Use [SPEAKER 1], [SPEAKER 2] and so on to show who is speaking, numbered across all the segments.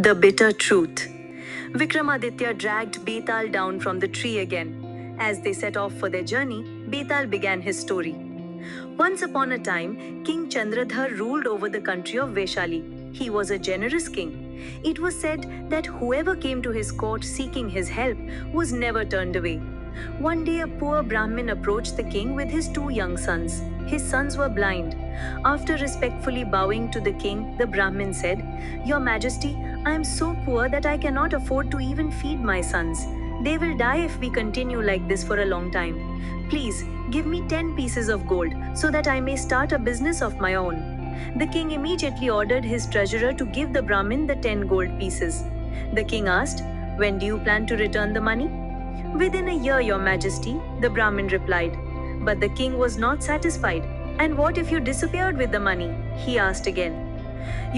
[SPEAKER 1] The bitter truth. Vikramaditya dragged Betaal down from the tree again. As they set off for their journey, Betaal began his story. Once upon a time, King Chandradhar ruled over the country of Vaishali. He was a generous king. It was said that whoever came to his court seeking his help was never turned away. One day, a poor Brahmin approached the king with his two young sons. His sons were blind. After respectfully bowing to the king, the Brahmin said, "Your Majesty, I am so poor that I cannot afford to even feed my sons. They will die if we continue like this for a long time. Please, give me 10 pieces of gold so that I may start a business of my own." The king immediately ordered his treasurer to give the Brahmin the 10 gold pieces. The king asked, "When do you plan to return the money?" "Within a year, Your Majesty," the Brahmin replied. But the king was not satisfied. "And what if you disappeared with the money?" he asked again.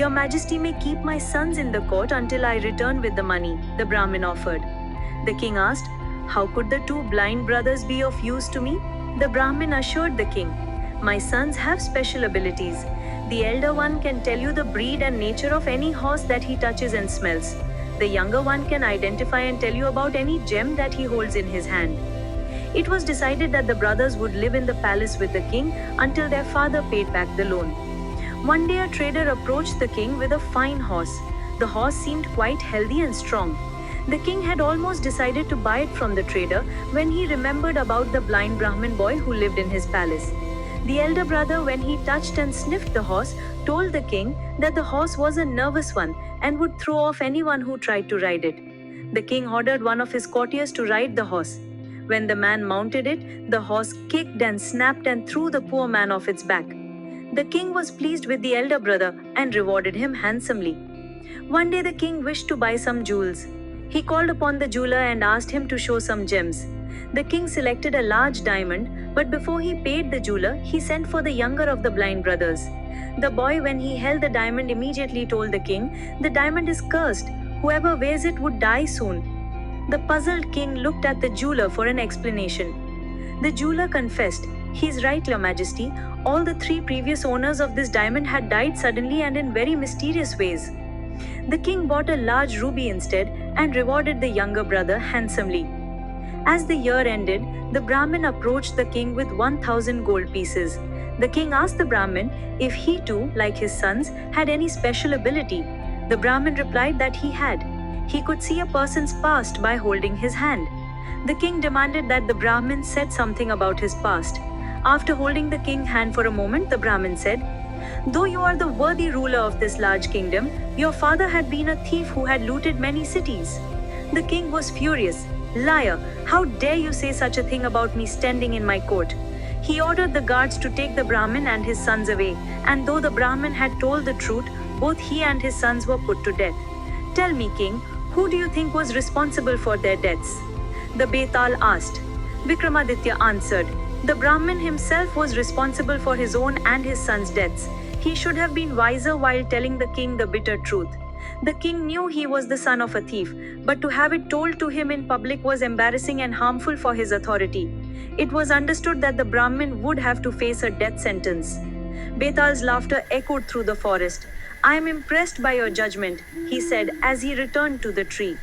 [SPEAKER 1] "Your Majesty may keep my sons in the court until I return with the money," the Brahmin offered. The king asked, "How could the two blind brothers be of use to me?" The Brahmin assured the king, "My sons have special abilities. The elder one can tell you the breed and nature of any horse that he touches and smells. The younger one can identify and tell you about any gem that he holds in his hand." It was decided that the brothers would live in the palace with the king until their father paid back the loan. One day, a trader approached the king with a fine horse. The horse seemed quite healthy and strong. The king had almost decided to buy it from the trader when he remembered about the blind Brahmin boy who lived in his palace. The elder brother, when he touched and sniffed the horse, told the king that the horse was a nervous one and would throw off anyone who tried to ride it. The king ordered one of his courtiers to ride the horse. When the man mounted it, the horse kicked and snapped and threw the poor man off its back. The king was pleased with the elder brother and rewarded him handsomely. One day, the king wished to buy some jewels. He called upon the jeweler and asked him to show some gems. The king selected a large diamond, but before he paid the jeweler, he sent for the younger of the blind brothers. The boy, when he held the diamond, immediately told the king, "The diamond is cursed. Whoever wears it would die soon." The puzzled king looked at the jeweler for an explanation. The jeweler confessed, "He's right, Your Majesty. All the three previous owners of this diamond had died suddenly and in very mysterious ways." The king bought a large ruby instead and rewarded the younger brother handsomely. As the year ended, the Brahmin approached the king with 1,000 gold pieces. The king asked the Brahmin if he too, like his sons, had any special ability. The Brahmin replied that he had. He could see a person's past by holding his hand. The king demanded that the Brahmin said something about his past. After holding the king's hand for a moment, the Brahmin said, "Though you are the worthy ruler of this large kingdom, your father had been a thief who had looted many cities." The king was furious. "Liar, how dare you say such a thing about me standing in my court?" He ordered the guards to take the Brahmin and his sons away, and though the Brahmin had told the truth, both he and his sons were put to death. "Tell me, king, who do you think was responsible for their deaths?" The Betaal asked. Vikramaditya answered, "The Brahmin himself was responsible for his own and his sons' deaths. He should have been wiser while telling the king the bitter truth. The king knew he was the son of a thief, but to have it told to him in public was embarrassing and harmful for his authority. It was understood that the Brahmin would have to face a death sentence." Betaal's laughter echoed through the forest. "I am impressed by your judgment," he said as he returned to the tree.